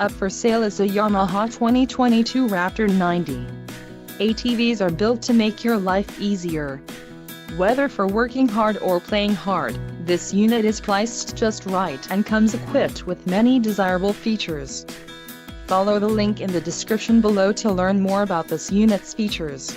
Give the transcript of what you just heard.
Up for sale is a Yamaha 2022 Raptor 90. ATVs are built to make your life easier. Whether for working hard or playing hard, this unit is priced just right and comes equipped with many desirable features. Follow the link in the description below to learn more about this unit's features.